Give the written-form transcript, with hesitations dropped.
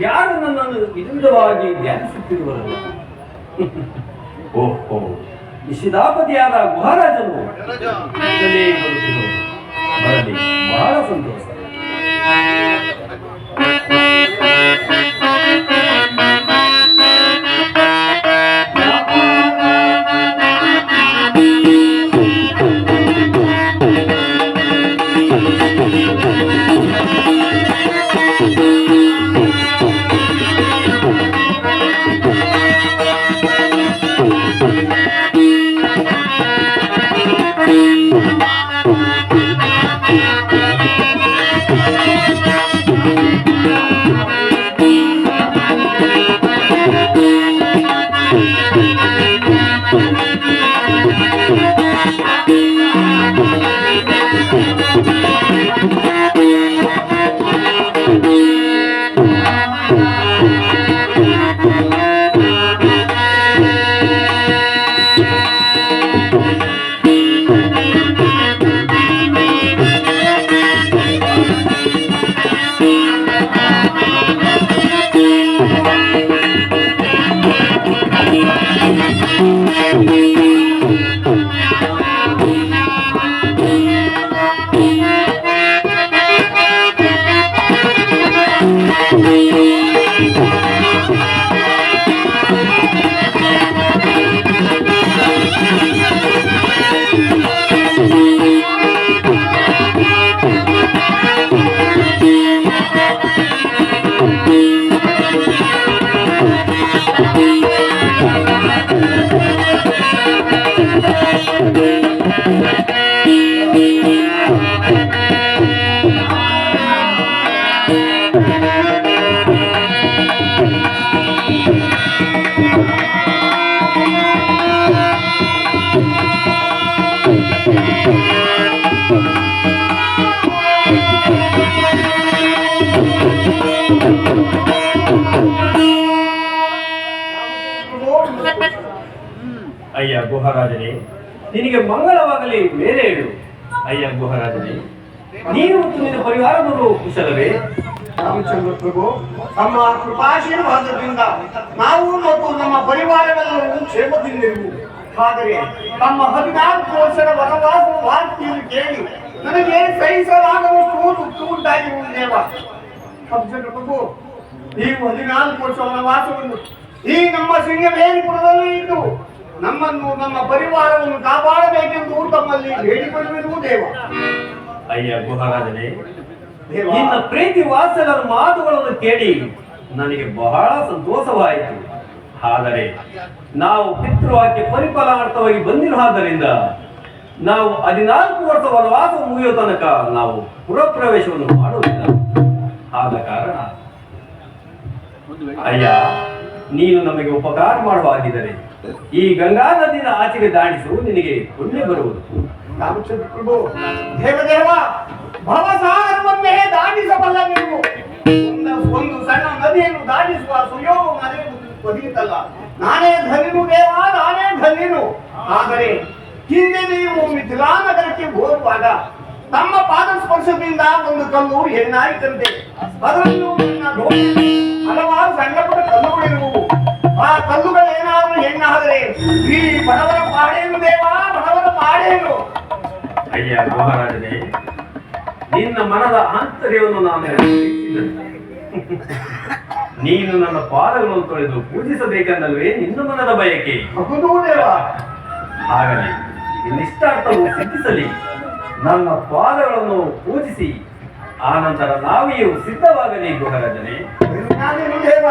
ಯಾರು ನನ್ನನ್ನು ವಿಧವಿಧವಾಗಿ ಧ್ಯಾನಿಸುತ್ತಿರುವರಲ್ಲ. ಓಹೋ, ನಿಷಿದಾಪತಿಯಾದ ಗುಹಾರಾಜನು ಬರಲಿ, ಬಹಳ ಸಂತೋಷ. ಅಯ್ಯ ಗುಹಾರಾಜನೇ, ನಿನಗೆ ಮಂಗಳವಾಗಲಿ, ಬೇರೆ ಹೇಳು. ಅಯ್ಯ ಗುಹಾರಾಜನೇ, ನೀನು ಮತ್ತು ನಿನ್ನ ಪರಿವಾರದವರು ಕುಶಲವೇ? ರಾಮಚಂದ್ರ ಪ್ರಭು, ತಮ್ಮ ಕೃಪಾಶೀರ್ವಾದದಿಂದ ನಾವು ಮತ್ತು ನಮ್ಮ ಪರಿವಾರವೆಲ್ಲರೂ ಕ್ಷೇಮದಿಂದಿರುವು. ಆದರೆ ತಮ್ಮ 14 ವರ್ಷದ ವನವಾಸದ ವಾರ್ತೆಯನ್ನು ಕೇಳಿ ನನಗೆ ಸಹಿಸಲಾಗದಷ್ಟು ದುಃಖ ಉಂಟಾಗಿರುವುದು ದೇವ. ರಾಮಚಂದ್ರ ಪ್ರಭು, ನೀವು 14 ವರ್ಷ ವನವಾಸವನ್ನು ಈ ನಮ್ಮ ಸಿಂಗಮೇರಿಪುರದಲ್ಲಿ ಇದ್ದು ನಮ್ಮನ್ನು ನಮ್ಮ ಪರಿವಾರವನ್ನು ಕಾಪಾಡಬೇಕೆಂದು ತಮ್ಮಲ್ಲಿ ಬೇಡಿಕೊಳ್ಳುವುದು ದೇವ. ಅಯ್ಯ ಗುಹಾರಾಜನೇ, ನಿನ್ನ ಪ್ರೀತಿ ವಾತ್ಸಲ್ಯದ ಮಾತುಗಳನ್ನು ಕೇಳಿ ನನಗೆ ಬಹಳ ಸಂತೋಷವಾಯಿತು. ಆದರೆ ನಾವು ಪಿತೃವಾಕ್ಯ ಪರಿಪಾಲನಾರ್ಥವಾಗಿ ಬಂದಿರುವುದರಿಂದ ನಾವು 14 ವರ್ಷ ವನವಾಸ ಮುಗಿಯುವ ತನಕ ನಾವು ಪುರಪ್ರವೇಶವನ್ನು ಮಾಡುವುದಿಲ್ಲ. ಆದ ಕಾರಣ ಅಯ್ಯ, ನೀನು ನಮಗೆ ಉಪಕಾರ ಮಾಡುವಾಗಿದ್ದರೆ ಈ ಗಂಗಾ ನದಿನ ಆಚೆಗೆ ದಾಟಿಸು, ನಿನಗೆ ಪುಣ್ಯ ಬರುವುದು. ರಾಮಚಂದ್ರ ಪ್ರಭು, ದೇವದೇವ, ಭವಸಾಗರವನ್ನೇ ದಾಟಿಸಬಲ್ಲ ನೀವು. ಒಂದು ಸಣ್ಣ ನದಿಯನ್ನು ದಾಟಿಸುವ ಸುಯೋಗ ನನಗೆ ಒದಗಿತಲ್ಲ. ನಾನೇ ಧನ್ಯನು ದೇವ, ನಾನೇ ಧನ್ಯನು. ಆದರೆ ಹಿಂದೆ ನೀವು ಮಿಥಿಲಾ ನಗರಕ್ಕೆ ಹೋಗುವಾಗ ತಮ್ಮ ಪಾದ ಸ್ಪರ್ಶದಿಂದ ಒಂದು ಕಲ್ಲು ಹೆಣ್ಣಾಯಿತಂತೆ. ಅದರಲ್ಲೂ ಹಲವಾರು ಸಣ್ಣ ಪುಟ್ಟ ಕಲ್ಲುಗಳಿರುವು. ಆ ಕಲ್ಲುಗಳೇನಾದರೂ ಹೆಣ್ಣಾದರೆ ಈ ಬಡವರ ಪಾಡೇನು ದೇವ, ಬಡವರ ಪಾಡೇನು. ಅಯ್ಯ ಗುಹಾರಾಜನೇ, ನಿನ್ನ ಮನದ ಆಂತರ್ಯವನ್ನು ನಾನು ನೀನು ನನ್ನ ಪಾದಗಳನ್ನು ತೊಳೆದು ಪೂಜಿಸಬೇಕೆಂದಲ್ವೇ ನಿನ್ನ ಮನದ ಬಯಕೆ. ಹೌದು ದೇವ. ಆಗಲಿ, ನಿಷ್ಟಾರ್ಥವು ಸಿದ್ಧಿಸಲಿ. ನನ್ನ ಪಾದಗಳನ್ನು ಪೂಜಿಸಿ ಆನಂತರ ನಾವಿಯೂ ಸಿದ್ಧವಾಗಲಿ ಗುಹರಾಜನೇ. ನಾನೇನು ದೇವ.